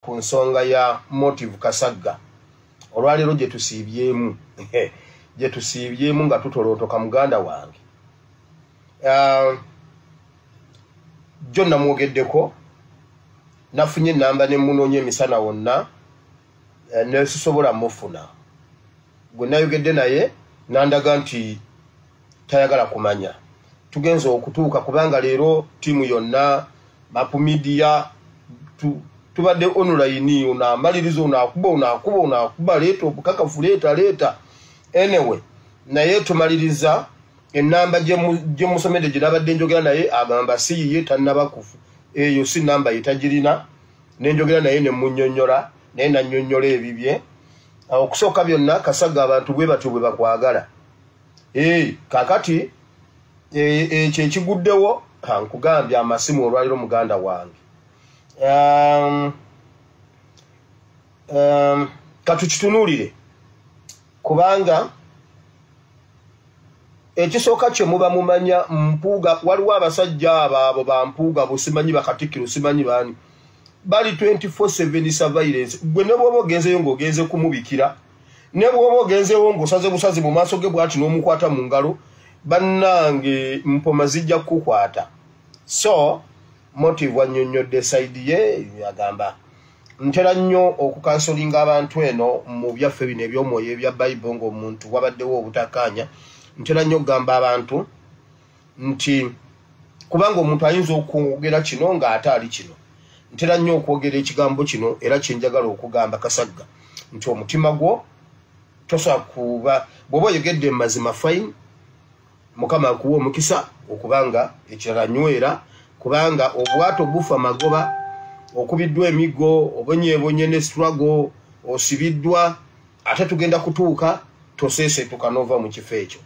ku nsonga ya motive Kasagga olwalero gye tusiibyemu nga tutolotoka muganda wange John namwogeddeko nafunye namba ne munonye emisana wonna ne sisobola mufuna gwe nayogedde naye nandaga nti tayagala kumanya tugenze okutuuka kubanga leero tiimu yonna Mapu Media tubadde online unamalirizo unakuba leeta obukakafu leeta anyway naye tumaliriza enamba gye musomedde gye nabadde njogera naye agamba si ye tannabakufu eyo si namba yetagirina nenjogera naye ne munnyonnyola naye nannyonnyola ebibye okusooka byonna Kasagga abantu bwe batyo bwe bakwagala kakati ekyo ekiguddewo nkugambye amasimu olwaliro muganda wange katukitunulire kubanga ekisooka kye muba mumanya Mpuuga waliwo abasajja abo ba Mpuuga busimanyi bakatikiro simanyi bani bali 24/7 surveillance gwe ne bwoba ogenzeyo ng'ogenze kumubikira ne bwoba ogenzeyo ng'osaze busazi mu maaso ge bwati n'omukwata mu ngalo bannange mpoma zijja kukwata so motive wannyonnyodde side ye agamba ntera nnyo okukansolinga abantu eno mu byaffe bino eby'omwoyo ebya Bible ng'omuntu wabaddewo obutakkaanya ntera nnyo okugamba abantu nti kubanga omuntu ayinza okwogera kino ng'ate ali kino ntera nnyo okwogera ekigambo kino era kyenjagala okugamba Kasagga nti omutima gwo tosobola kuba bw'oba oyogedde mazima fine Mukama akuwa omukisa okubanga ekirala nywera kubanga obwato bufa magoba okubiddwa emigo obonyeebonye ne struggle osibiddwa ate tugenda kutuuka tosese tukanova mu kifo ekyo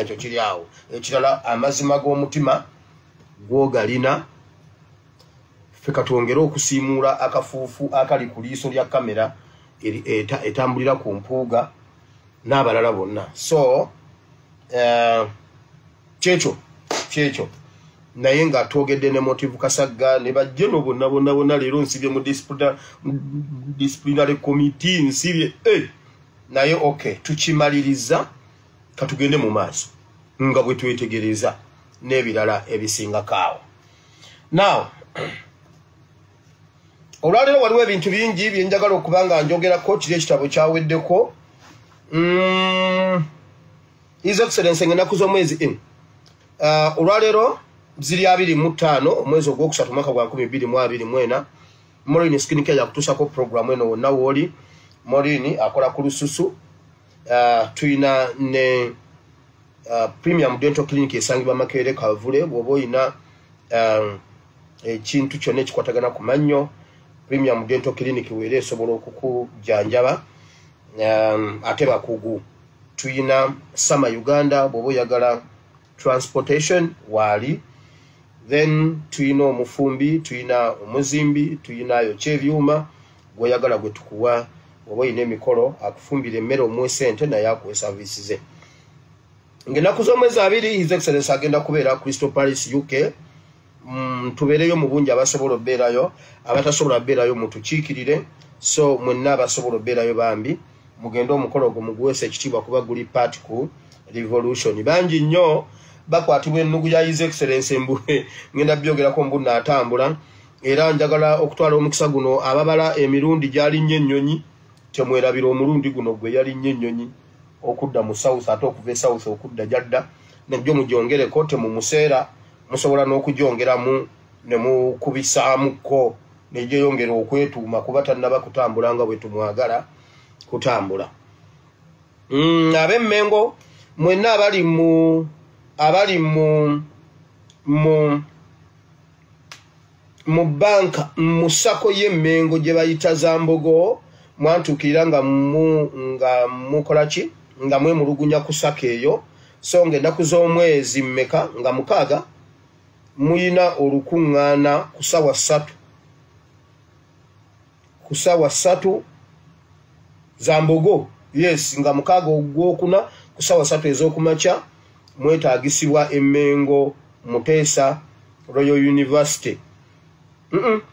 ekyo kiri awo ekirala amazima g'omutima gwogalina ffe katwongere okusiimuula akafuufu akali ku liiso lya kamera etambulira ku Mpuuga n'abalala bonna so kyekyo naye nga twogedde ne motive Kasagga ne bajjeno bonna leero nsibye mu disciplinary committee nsibye naye okay tukimaliriza katugende mu maaso nga bwe twetegereza n'ebirala ebisinga kaawo now olwalero waliwo ebintu bingi byenjagala okubanga njogerako kiri ekitabo kyaweddeko His Excellency ennaku z'omwezi olwalero ziri 25 omwezi ogwokusatu mwaka gwa 2024 Morini Skin Care yakutusako program eno wonna woli Morini akola ku lususu tuyina ne Premium Dental Clinic esangibwa Makerere Kavule bw'oba oyina ekintu kyonna ekikwatagana ku mannyo Premium Dental Clinic weera esobola okukujanjaba ate bakugu tuyina Sama Uganda bw'oba oyagala transportation wali then tuyina omufumbi tuyina omuzimbi tuyinayo kyebyuma gweyagala gwe tukuwa oba oyina emikolo akufumbira emmere omuwe sente naye akuwe services ze ng'ennaku z'omwezi 2 His Excellency agenda kubeera Crystal Palace UK tubeereyo mu bungi abasobola obbeerayo abatasobola bbeerayo mutukiikirire so mwenna abasobola obbeerayo bambi mugende omukolo ogwo muguweesa ekitiibwa kuba guli part ku revolution bangi nnyo bakwatibwa ennugu ya His Excellency mbue ngenda byogerako mbu naatambula era njagala okutwala omukisa guno ababala emirundi gyali nnyo ennyonyi temwerabira omulundi guno gwe yali nnyo ennyonyi okudda mu south ate okuva south okudda jadda nebyo mujongereko temumuseera musobola n'okujongeramu ne mukubisaamuko nejeyongera okwetuuma kuba tannaba kutambula nga bwe tumwagala kutambula ab'emmengo mwenna abali mu banka musako y'emmengo gye bayita Zambogo mwantukirira nga mukolaki nga mwemulugunya ku sako eyo so ng'ennaku z'omwezi mmeka nga 6 muyina olukuŋŋaana ku ssaawa 3 Zambogo yes nga 6 ogwokuna ku ssaawa 3 ez'okumakya mwetaagisibwa emmengo Muteesa Royal University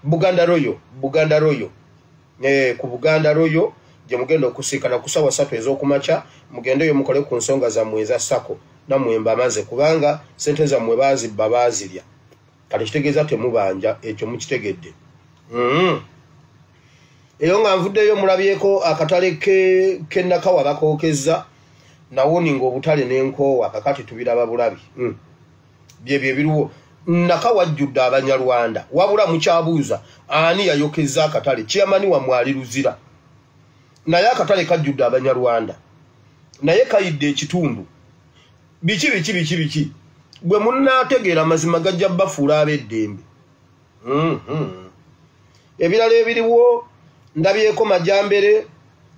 Buganda Royal ku Buganda Royo gye mugenda okusiikana ku ssaawa 3 ez'okumakya mugendeyo mukole ku nsonga zammwe eza sako nammwe mbamaze kubanga ssente zammwe baazibba baazirya kati kitegeeza temubanja ekyo mukitegedde. Eyo nga nvuddeyo mulabyeko akatale k'Ennakawa bakookezza nawoninga obutale n'enkoowa kakati tubiraba bulabi byebyo ebiriwo. Nnakawa ajjudde Abanyarwanda wabula mukyabuuza ani yayokeza akatale kiyamani wammwe ali Luzira naye akatale kajjudde Abanyarwanda naye kayidde ekitundu biki gwe munnaategeera amazima gajja bafuula ab'eddembe. Ebirala ebiriwo ndabyeko Majambere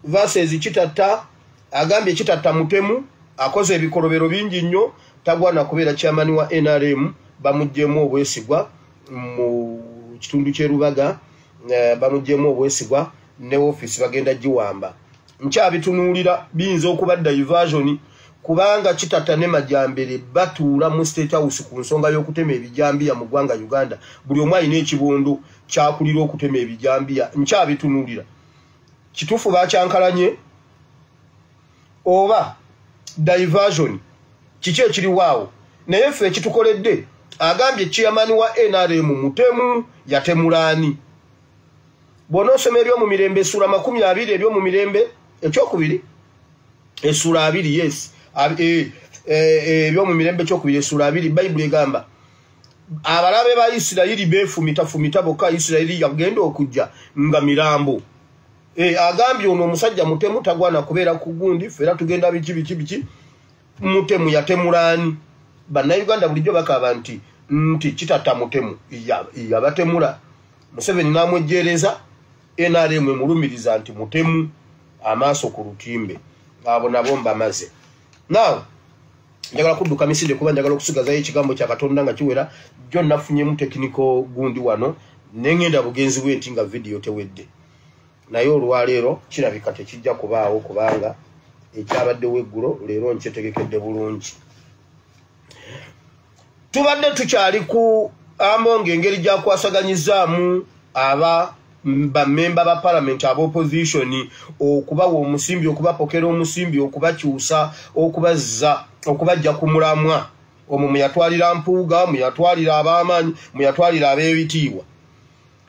versus Kitatta agambye Kitatta mutemu akoze ebikolobero bingi nnyo tagwana kubeera chairman wa NRM bamujjemu obwesigwa mu kitundu ky'Erubaga bamujjemu obwesigwa ne office bagenda giwamba nkyabitunuulira biyinza okuba diversion kubanga Kitatta ne Majambere batuula mu State House ku nsonga y'okutema ebijambiya mu ggwanga Uganda buli omu alina ekibondo kyakulira okutema ebijambiya nkyabitunuulira kituufu bakyankalanye oba diversion kiki ekiriwaawo naye ffe ekitukoledde agambye chairman wa NRM mutemu yatemulaani bw'onoosoma eby'omu mirembe essula 20 eby'omu mirembe ekyokubiri essula 2 yes eby'omu mirembe ekyokubiri essula 2 Bayibuli egamba abalabe ba Isirayiri beefumita bokka Isirayiri yagenda okujja nga mirambo. Agambye ono omusajja mutemu tagwana kubeera ku gundi fera tugenda biki mutemu yatemulaani. Bannayuganda bulijjo bakaba nti Kitatta mutemu yabatemula. Museveni n'amwejjeereza NRM emulumiriza nti mutemu amaaso ku lutimbe abo nabo mbamaze. Now njagala kudduka misinde kuba njagala okusigazayo ekigambo kya Katonda nga kiwera jjo nafunyemu technical gundi wano nengenda bugenzi bwenti nga video tewedde naye olwaleero kirabika tekijja kubaawo kubanga ekyabadde weggulo leero nkyetegekedde bulungi. Tubadde tukyali ku amonge engeri gyakwasaganyizaamu bamemba ba parliament ab'opposition okubawa omusimbi okubapokera omusimbi okubakyusa okubajja ku mulamwa omwo muyatwalira Mpuuga muyatwalira ab'amaanyi muyatwalira ab'ebitiibwa.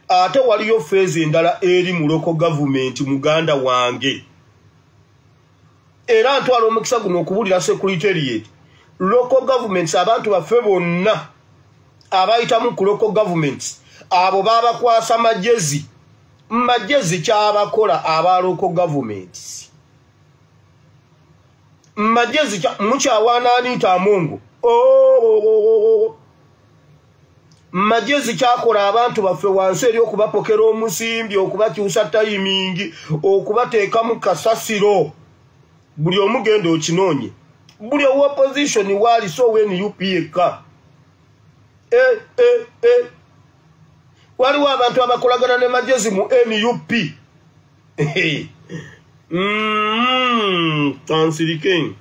Ate waliyo feezi endala eri mu local government muganda wange era ntwala omukisa guno okubuulira secretariat local governments abantu baffe bonna abayitamu ku local governments abo babakwasa magezi kyabakola aba local governments magezi mukyawaana Anita Amongo magezi kyakola abantu baffe wansi eri okubapokera omusimbi okubakyusa tayimingi okubateekamu kasasiro buli omugenda okinoonye buli opposition wali so when UPK waliwo abantu abakolagana ne magezi mu NUP kansirike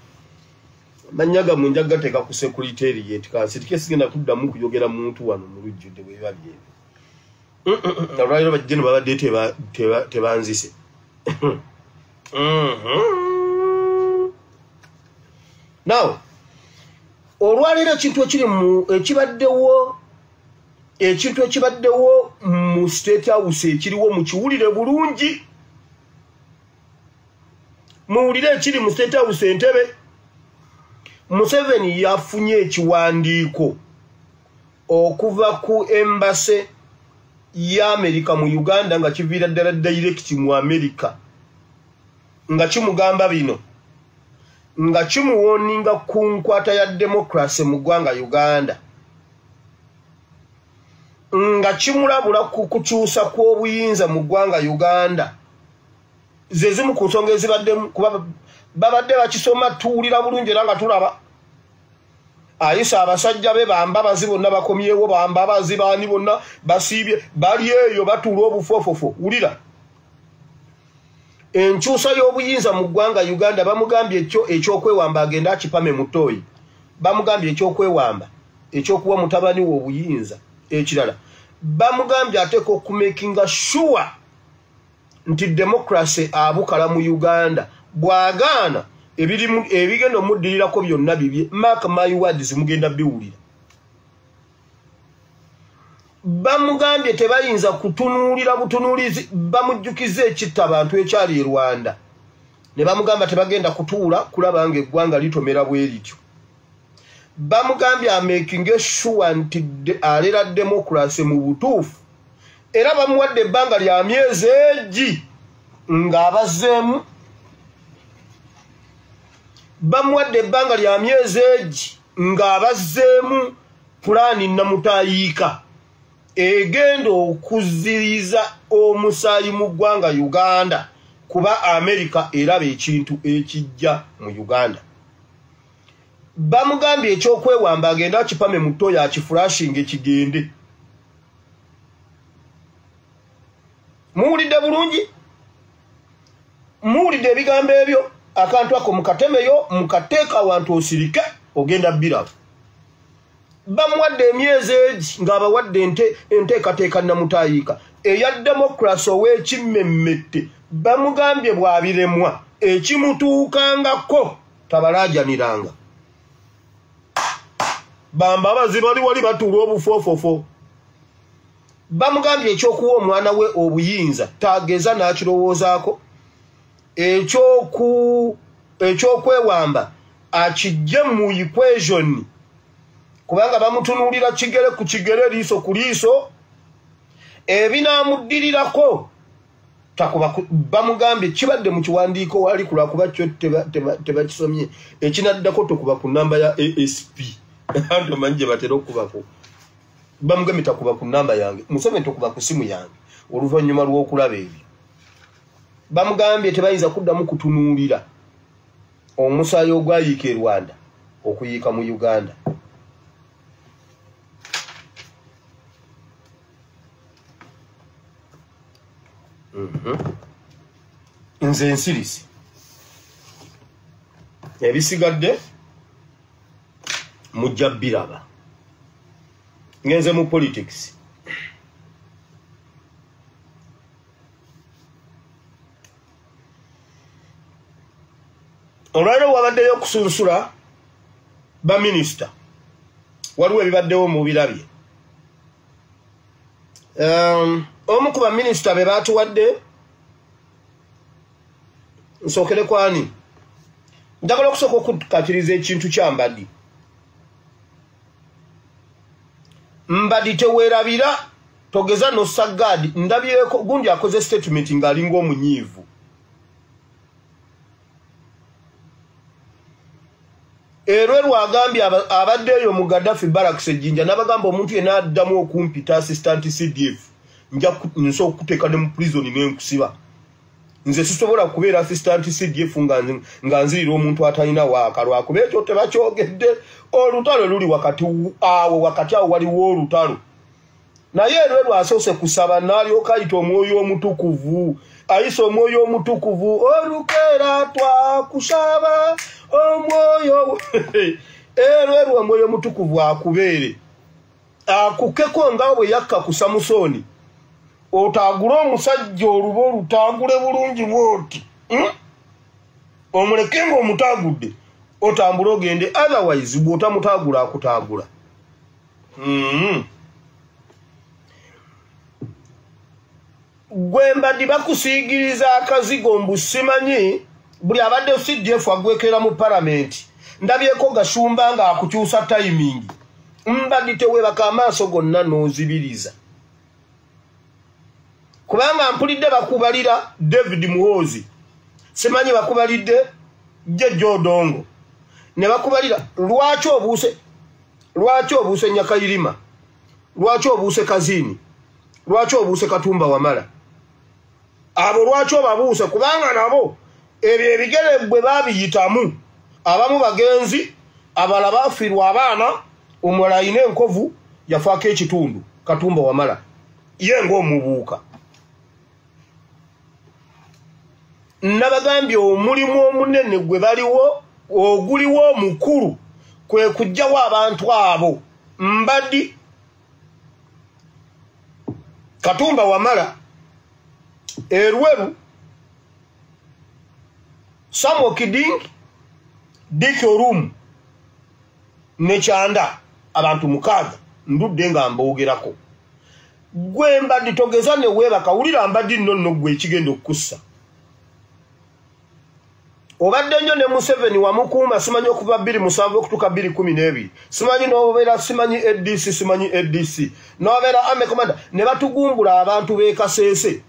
manyaga munjaga teka ku secretariat kansirike sigenda kuddamu kuyogera muntu wano mu lujjudde bwe babye alwaliro bajjeno babadde tebanzise now olwaliro ekintu ekibaddewo mu State House ekiriwo mukiwulire bulungi muwulire ekiri mu State House entebe. Museveni yafunye ekiwandiiko okuva ku embassy ya America mu Uganda nga kiviira ddala direct mu America nga kimugamba bino nga kimuwoninga ku nkwata ya democracy mu ggwanga Uganda nga kimulabula ku kukyusa kw'obuyinza mu ggwanga Uganda zezimu ku nsonga ezibaddemu kuba babadde bakisoma tuwulira bulungi era nga tulaba ayisa abasajja be bambabazi bonna bakomyewo bambabazi baani bonna basiibye bali eyo batuula obufofofo. Wulira enkyusa y'obuyinza mu ggwanga Uganda bamugambye ekyokwewamba agenda akipame mutoyi bamugambye ekyokwewamba ekyokuwa mutabani we obuyinza ekirala bamugambye ateeka okumakinga sure nti democracy abukala mu Uganda bwagaana ebigenda omuddirirako byonna bibye mark my words mugenda biwulira bamugambye tebayinza kutunuulira butunuulizi bamujjukiza ekitta abantu ekyali e Rwanda ne bamugamba tebagenda kutuula kulaba nga eggwanga litomera bwe lityo bamugambye amaking sure nti alera democracy mu butuufu era bamuwadde ebbanga lya myezi egi ng'abazzeemu bamuwadde ebbanga lya myezi egi ng'abazzeemu pulaani namutayiika egenda okuziriza omusaayi mu ggwanga Uganda kuba America eraba ekintu ekijja mu Uganda bamugambye ekyokwewamba agenda akipame mu ttoya akifurashing ekigende muwulidde bulungi muwulidde ebigambo ebyo akantu ako mukatemeyo mukateeka awantu osirike ogenda birabo bamuwadde emyezi egi ng'abawadde enteekateeka namutayiika eya demokrasi ow'ekimmemmette bamugambye bw'abiremwa ekimutuukangako tabalaajaniranga bambabazi bali wali batuula obufoofofo bamugambye ekyokuwa omwana we obuyinza tageza n'akirowoozaako ekyokwewamba akijje mu equation kubanga bamutunuulira kigere ku kigere liiso ku liiso ebinamuddirirako bamugambye kibadde mu kiwandiiko wali kulwakuba kyo tebakisomye ekinaddako tokuba ku namba ya ASP antomanyi gye batera okubako bamugambye takuba ku namba yange musome tokuba ku simu yange oluvannyuma lw'okulaba ebyo bamugambye tebayinza kuddamu kutunuulira omusaayi ogwayiika e Rwanda okuyiika mu Uganda nze nsirisi ebisigadde mujja biraba ngenze mu politics olwaleero wabaddeyo okusunsula baminisita waliwo ebibaddewo mu birabye omu ku baminisita be baatuwadde nsookere kwani njagala okusooka okukatiriza ekintu kya Mbadi Mbadi teweerabira togeza nosagadi ndabyeko gundi akoze statement ng'alinga omunyiivu erwe agambye abaddeyo mu Gaddafi barracks ejjinja n'abagamba omuntu yenna addamu okumpita assistant CDF nja okuteeka ne mu prison n'enkusiba nze sisobola kubeera assistant CDF nga nzirira omuntu atalina waaka lwakuba ekyo tebakyogedde olutalo luli wakati awo waliwo olutalo naye erwe asoose kusaba n'alyoka ayita omwoyo omutukuvu ayisa omwoyo omutukuvu olukeera twakusaba omwoyo erwe omwoyo omutukuvu akubeere akukeko nga bwe yakka ku Samusoni otagula omusajja oluba olutagule bulungi bwoti omuleke nga omutagudde otambula ogende otherwise bw'otamutagula akutagula gwe Mbadi bakusiigiriza akazigo mbu simanyi buli abadde CDF agwekera mu palamenti ndabyeko Gashumba nga akukyusa timing Mbadi tewebaka amaaso gonna n'ozibiriza kubanga mpulidde bakubalira David Muhoozi simanyi bakubalidde Jejo Odongo ne bakubalira lwaki obuuse Nyakayirima lwaki obuuse Kazini lwaki obuuse Katumba Wamala abo lwaki obabuuse kubanga nabo ebyo ebigere bwe babiyitamu abamu bagenzi abala bafiirwa abaana omulala ayina enkovu yafaako ekitundu Katumba Wamala ye ng'omubuuka nabagambye omulimu omunene gwe baliwo oguliwo omukulu kwe kujjawo abantu abo Mbadi Katumba Wamala Erweru Samo Kiding Dikyorum ne Kyanda abantu mukaga ndudde nga mbogerako gwe mbadde togeza ne weeba kawulira mbadde nno gwe ekigenda okukussa obadde nnyo ne Museveni wamukuuma simanyi okuva 2007 okutuuka 2012 simanyi n'obeera simanyi ADC simanyi ADC n'obeera ame komanda ne batugumbula abantu b'Ekaseese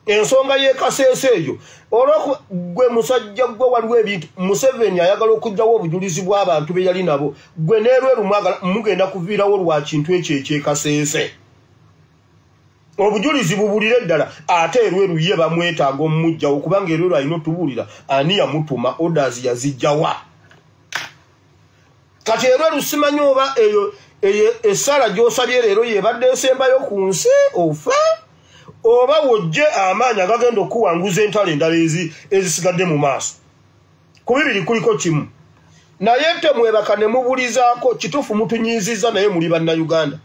ensonga y'Ekaseese eyo olwo gwe musajja gwe waliwo ebintu Museveni ayagala okugyawo obujulizi bw'abantu be yali nabo gwe n'Erweru mugenda kuviirawo lwa kintu ekyo eky'Ekaseese obujulizi bubulire ddala ate Erweru ye bamwetaaga omujjawo kubanga Erweru alina otubuulira ani yamutuma orders yazijjawa kati Erweru simanyi oba eyo essala gy'osabye leero yebadde esembayo ku nsi ofa oba wojje amaanyi agagenda okuwanguza entalo endala ezisigadde mu maaso ku bibiri kuliko kimu naye temwebaka ne mubulizaako kituufu mutunyiizizza naye muli bannayuganda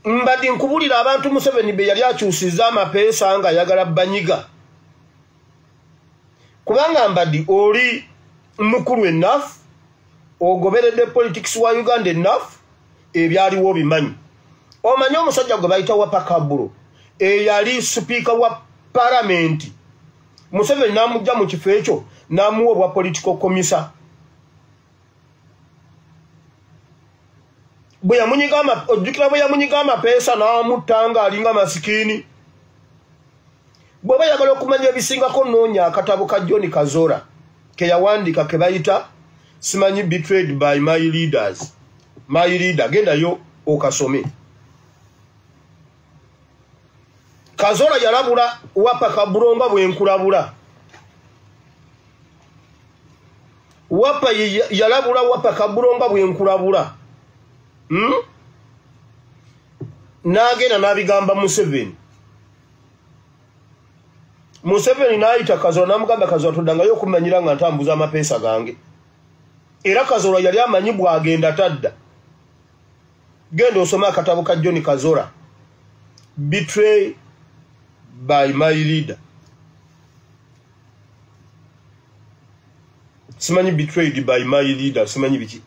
mbadi nkubulira abantu Museveni be yali akyusizza amapeesa nga ayagala banyiga kubanga mbadi oli mukulu enough ogoberedde politics wa Uganda enough ebyaliwo bimanyi omanyi omusajja gwe bayita wa Pakaburo eyali speaker wa parliament Museveni namujja mu kifo ekyo namuwa obwa political commissar bwe yamunyiga amapeesa n'amutta alinga masikini bw'oba yagala okumanya ebisingako noonya akatabo ka John Kazora ke yawandiika ke bayita simanyi betrayed by my leaders my leader gendayo okasome Kazora yalabula wapa Kabulonga bwenkulabula wapa yalabula wapa Kabulonga bwenkulabula nagenda nabigamba Museveni n'ayita Kazora namugamba Kazora tuddangayo okumanyira nga ntambuza amapeesa gange era Kazora yali amanyi bwagenda tadda genda osoma akatabo ka John Kazora Betray by my leader simanyi betrayed by my leader simanyi biki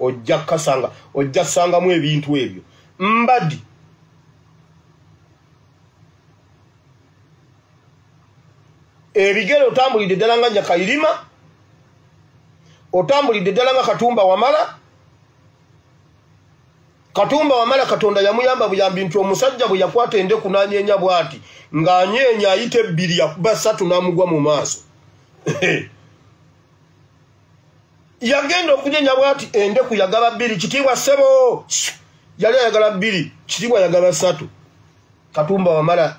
ojja sangamu ebintu ebyo mbadi ebigere otambulidde ddala nga Nyakairima otambulidde ddala nga Katumba Wamala Katonda yamuyamba buyambi nti omusajja bwe yakwata endeku n'anyeenya bw'ati ng'anyeenya ayite 2 yakuba 3 n'amugwa mu maaso yagenda okunyeenya bw'ati endeku yagaba 2 kitiibwa ssebo yali ayagala 2 kitiibwa yagaba 3 Katumba Wamala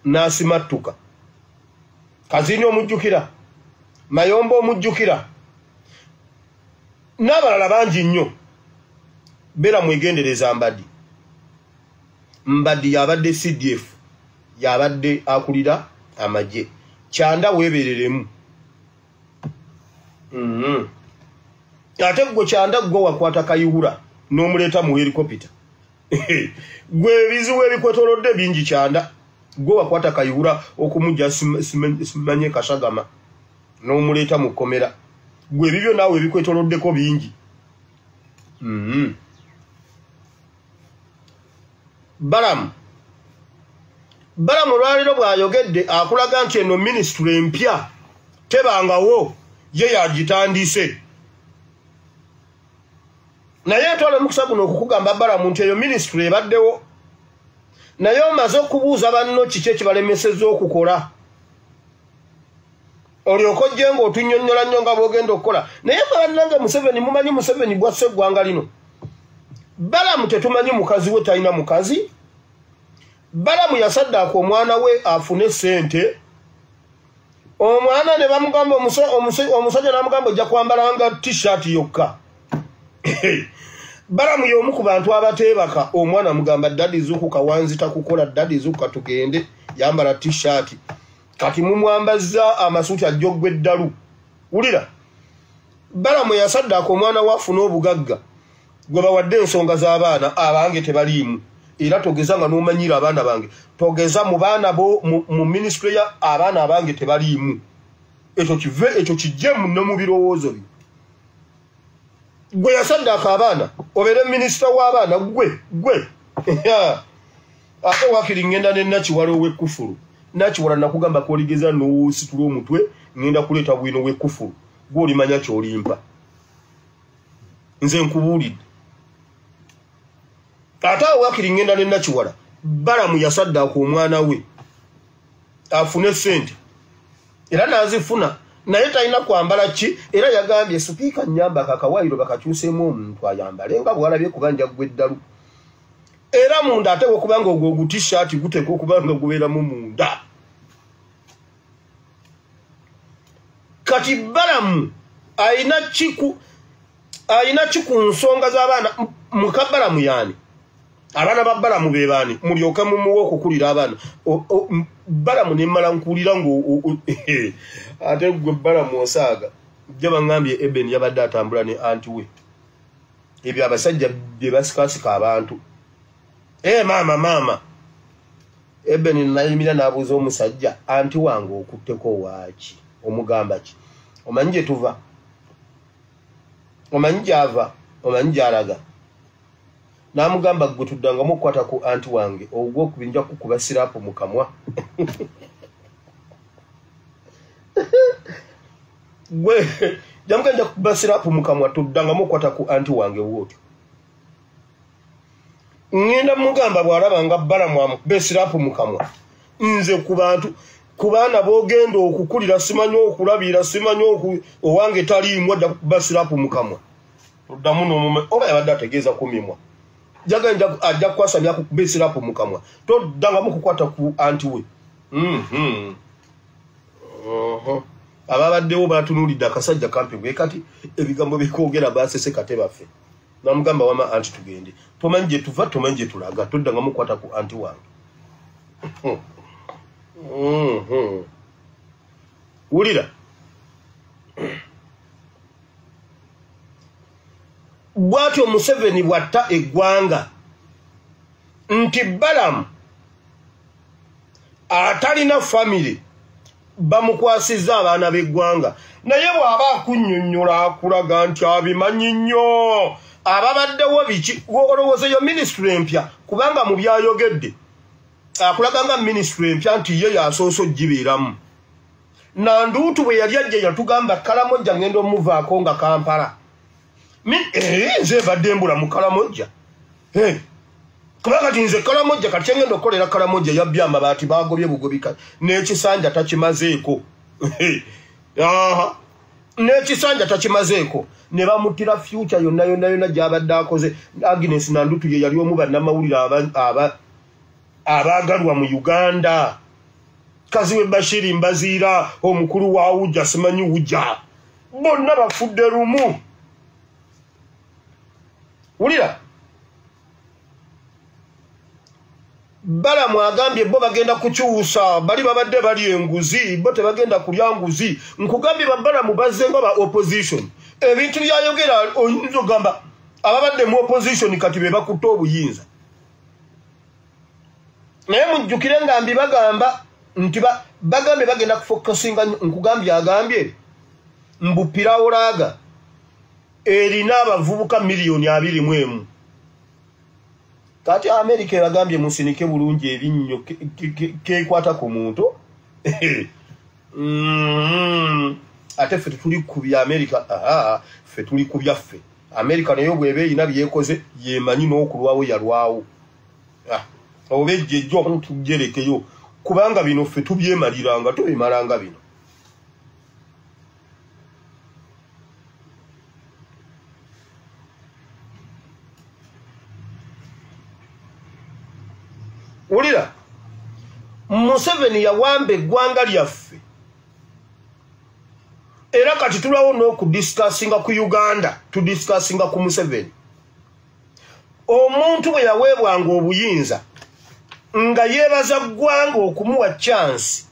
n'asimattuka Kazini omujjukira Mayombo omujjukira n'abalala bangi nnyo bera mwegendereza mbadi yabadde CDF yabadde akulira amagye Kyanda weebereremu ate gwe Kyanda gwe wakwata Kayihura n'omuleeta mu helicopter gwe ebizibu ebikwetolodde bingi Kyanda gwe wakwata Kayihura okumujja simanye Kasagama n'omuleeta mu kkomera gwe bibyo naawe ebikwetoloddeko bingi Balamu olwaliro bw'ayogedde akulaga nti eno ministry empya tebangawo ye yagitandise naye twale mukisa guno okukugamba Balamu nti eyo ministry ebaddewo naye omaze okubuuza banno kiki ekibalemesezza okukola olyoka ojje ng'otunnyonnyola nnyo nga bw'ogenda okukola naye bannange Museveni mumanyi Museveni bwasse eggwanga lino Balamu tetumanyi mukazi we talina mukazi Balamu yasaddaaka omwana we afune ssente omwana ne bamugamba omusajja n'amugamba ojja kwambalanga t-shirt yokka Balamu y'omu ku bantu abateebaka omwana mugamba dadi zuku kawanzita kukola dadi zuku katugende yambala t-shirt kati mumwambazza amasuuti ajjoggwa eddalu wulira Balamu yasaddaaka omwana we afune obugagga gwe bawadde ensonga z'abaana abange tebaliimu era togeza nga n'omanyira abaana bange togeza mu baana bo mu ministry ya abaana abange tebaliimu ekyo kijje munno mu birowoozo byo gwe yasaddaaka abaana obeere minisita w'abaana gwe ate wakiri ngenda ne Nakiwala ow'Ekkufulu Nakiwala nakugamba koligeza n'ositula omutwe ngenda kuleeta bwino w'Ekkufulu gwe olimanya ky'olimpa nze nkubuulidde ate wakiri ngenda ne Nakiwala Balamu yasaddaaka omwana we afune ssente era nazifuna naye talina kwambala ki era yagambye sipiika nyamba kakawayiro bakakyuseemu omuntu ayambale nga bwalabye kubanja gweddalu era munda ate okubanga ogwo gutishaati guteka okubanga gubeeramu munda kati Balamu ayina kiku nsonga z'abaana muka Balamu yani abaana ba Balamu be baani mulyoka mumuwa okukulira abaana Balamu ne mmala nkulira ngo ate gwe Balamu osaaga jja bangambye Eben yabadde atambula ne anti we ebyo abasajja bye basikasika abantu maama Eben nayimira n'abuuza omusajja anti wange okutteko waaki omugamba ki omanyi gye tuva omanyi gy'ava omanyi gy'alaga namugamba gwe tuddangamu okukwata ku anti wange ogwokubinja kukuba sirapu mu kamwa gwe jamuganja kukuba sirapu mu kamwa tuddangamu okukwata ku anti wange bwotyo ngenda mugamba bw'alaba nga Balamu amukube sirapu mu kamwa nze ku bantu ku baana boogenda okukulira simanyi okulabira simanyi owange taliimu adda kukuba sirapu mu kamwa tuddamu n'omume oba yabadde ategeeza kumimwa jaganja ajja kwasamya kukuba sirapu mu kamwa toddangamu kukwata ku anti we ababaddewo batunuulidde akasajja kampi bwe kati ebigambo bikoogera baasese kate baffe namugamba wama anti tugende tomanyi gye tuva tomanyi gye tulaga toddangamu kukwata ku anti wange wulira bwatyo Museveni bwatta eggwanga nti Balamu atalina family bamukwasizza abaana b'eggwanga naye bw'aba akunnyonnyola akulaga nti abimanyi nnyo ababaddewo biki olowooza yo ministry empya kubanga mu byayogedde akulaga nga ministry empya nti ye yasoose ogibeeramu Nanduutu bwe yali ajja yatugamba Kalamojja ngenda omuvaako nga Kampala nze badde mbula mu Kalamojja kubanga kati nze Kalamojja kati ngenda okukolera Kalamojja yabbye amabaati bagobye bugobika n'ekisanja takimazeeko n'ekisanja takimazeeko ne bamutira future yonna gy'abadde akoze Agnes Nanduutu ye yali omu bannamawulire abaagalwa mu Uganda Kaziwe Bashiri Mbaziira omukulu wa Ujja simanyi Ujja bonna bafudde lumu wulira Balamu agambye bo bagenda kukyusa bali babadde bali enguzi bo tebagenda kulya nguzi nkugambye Balamu bazzenga ba opposition ebintu byayogera oyinza ogamba ababadde mu opposition kati be bakutte obuyinza naye mujjukire nga mbi bagamba nti bagambye bagenda kufocusinga nkugambye agambye mbupiraolaga erina abavubuka miliyoni 21 kati Amerika bagambye musinike bulungi ebinnyo kekwata ku muntu ate ffe tuli ku bya Amerika ffe tuli ku byaffe Amerika nayo bwebe ina byekoze yemanyi n'okulwawo yalwawo obejje jjo tugerekeyo kubanga bino ffe tubyemaliranga tubimalanga bino ulira Museveni yawamba eggwanga lyaffe era kati tulawo n'okudiscussinga ku Uganda tudiscussinga ku Museveni omuntu bwe yaweebwanga obuyinza nga yeebaza ggwanga okumuwa chance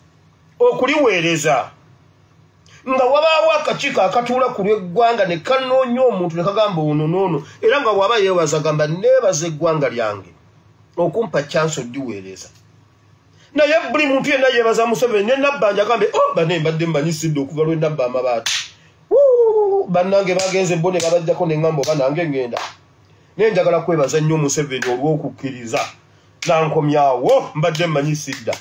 okuliweereza nga wabaawo akakiiko akatuula ku lw'eggwanga ne kanoonya omuntu ne kagamba ono noono era nga waba yeewaza gamba neebaza eggwanga lyange okumpa chanso diweereza naye buli muntu yenna yeebaza Museveni ne Nabbanja agambe bane mbadde mmanyisidde okuva lwe nabba amabaati bannange bagenze bo ne babajjako ne ŋŋamba oba nange ŋŋenda naye njagala kwebaza nnyo Museveni olw'okukkiriza nankomyawo mbadde mmanyisidda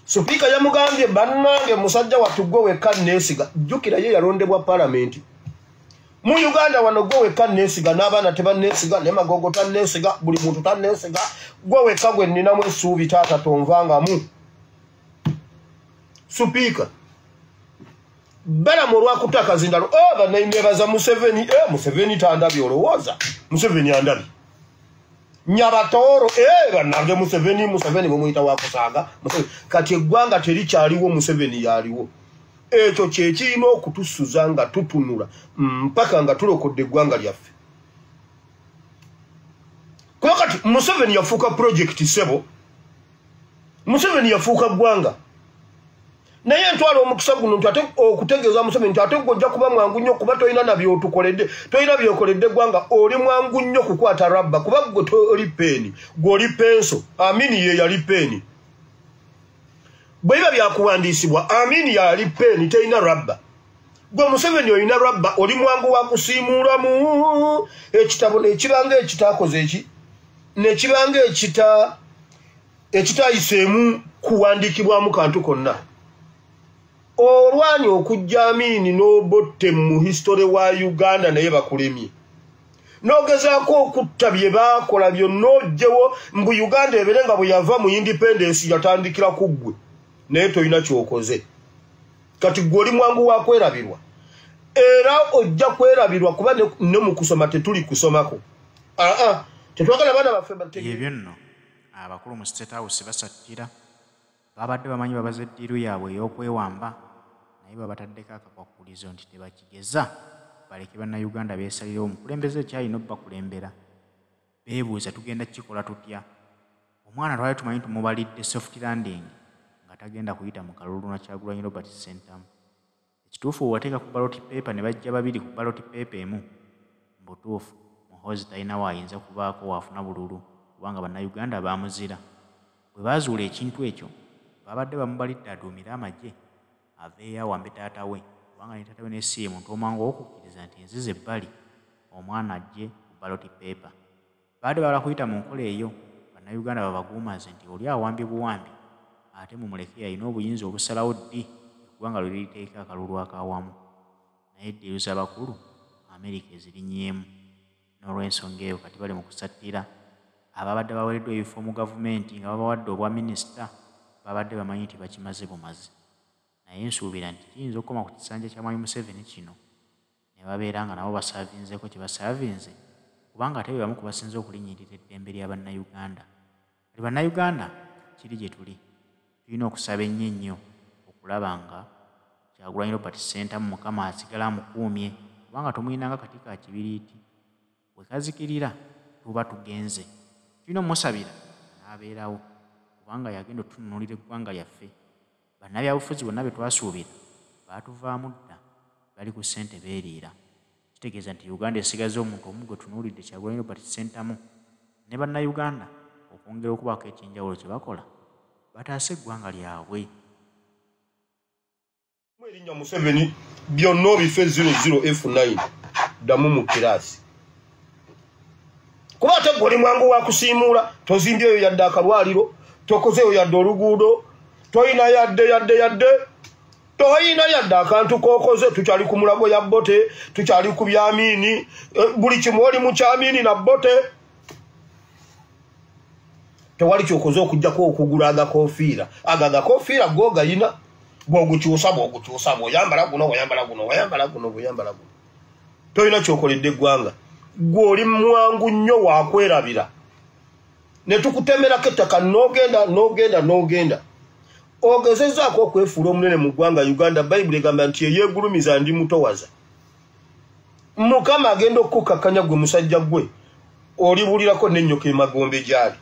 Supiika yamugambye bannange musajja wattu gwe wekka neesiga jjukira ye yalondebwa palamenti mu Uganda wano gwe wekka neesiga n'abaana tebanneesiga ne Magogo tanneesiga buli muntu tanneesiga gwe wekka gwe nninamu essuubi taata tonvangamu Supiika balamu olwakutta zindalo banneebaza Museveni Museveni tandabye olowooza Museveni andabye Nyabatoro bannange Museveni bwe muyita wakusaaga kati eggwanga terikyaliwo Museveni yaliwo ekyo kye kirina okutusuza nga tutunula mpaka nga tulokodde eggwanga lyaffe kuba kati Museveni yafuuka projekiti sebo Museveni yafuuka ggwanga naye ntwala omukisa guno nti ate okutegeeza Museveni nti ate gojja kuba mwangu nnyo kuba tolina nabyotukoledde tolina byokoledde eggwanga oli mwangu nnyo kukwata rabba kuba gwe toli peeni gw'oli penso Amini ye yali peeni bwe biba byakuwandiisibwa Amini yali peeni terina rabba gwe Museveni olina rabba oli mwangu wa kusiimuulamu ekitabo nekibanga ekitaakoze eki nekibanga ekitayiseemu kuwandiikibwamu kantu konna olwani okujja Amini n'obotte mu history wa Uganda naye bakulemye n'ogezaako okutta bye baakola byonna ojjewo mbu Uganda ebere nga bwe yava mu independence yatandikira ku ggwe naye tolina kyokoze kati gwe oli mwangu wa kwerabirwa era ojja kwerabirwa kuba ne mu kusoma tetuli kusomako tetwagala baana baffe ebyo nno abakulu mu State House basattira babadde bamanyi babaze eddiiru yaabwe ey'okwewamba naye babataddeko akakwakulizo nti tebakigeza baleke bannayuganda beesalirawo omukulembeze ekyalina obbakulembera beebuuza tugenda kikola tutya omwana twali tumanyi tumubalidde soft landing nga tagenda kuyita mu kalulu na Kyagulanyi Robert Sentamu ekituufu wateeka ku ballot paper ne bajja babiri ku ballot paper emu mbutuufu muhoozi talina waayinza kubaako waafuna bululu kubanga bannayuganda baamuzira bwe baazuula ekintu ekyo babadde bamubalidde aduumire amagye aveeyo awambe taata we kubanga ne taata we nesiye muntu omwangu okukkiriza nti enzize ebbali omwana ajje ku ballot paper baadde bala kuyita mu nkola eyo bannayuganda babaguumaze nti oli awambye buwambi ate mumuleke yalina obuyinza obusalawo ddi eggwanga lwe liriteeka akalulu akawamu naye eddiiru z'abakulu Amerika ezirinnyeemu n'olw'ensonga eyo kati bali mu kusattira ababadde baweereddwa ebifo mu gavumenti nga babawadde obwa minisita babadde bamanyi nti bakimaze bumazi naye nsuubira nti kiyinza okukoma ku kisanja kya Mwami Museveni kino ne babeera nga nabo basaavinzeko kye basaavinze kubanga ate be bamu ku basinze okulinnyirira eddembe lya bannayuganda kati bannayuganda kiri gye tuli tulina okusaba ennyo ennyo okulaba nga Kyagulanyi Robert Sentamu Mukama asigala amukuumye kubanga tumuyinanga kati ka kibiriiti bwe kazikirira tuba tugenze tulina omusabira n'abeerawo kubanga yagenda otutunuulira eggwanga lyaffe bannabyabufuzi bonna be twasuubira baatuvaamu dda bali ku ssente beeriira kitegeeza nti Uganda esigaze omuntu omu gwe tunuulidde Kyagulanyi Robert Sentamu ne bannayuganda okwongera okubaako ekyenjawulo kye bakola bataase eggwanga lyabwe erinnya Museveni byonna obife 00F9 ddamu mu kiraasi kuba ate gwe oli mwangu wa kusiimuula tozimbye eyo yadde akalwaliro tokozeeyo yadde oluguudo toyina yadde toyina yadde akantu k'okoze tukyali ku mulago ya bote tukyali ku byamini buli kimu oli mu kyamini na bote tewali kyokoze okujjako okugula agakofiira agakofiira go gayina bw'ogukyusa bw'oyambala guno toyina kyokoledde eggwanga gwe oli mwangu nnyo wakwerabira ne tukutemerako ettaka n'ogenda ogezezaako okwefuula omunene mu ggwanga Uganda Bayibuli egamba nti eyeegulumiza ndi mutowaza Mukama agenda okukkakkanya gwe musajja gwe olibulirako n'ennyoka emagombe gyali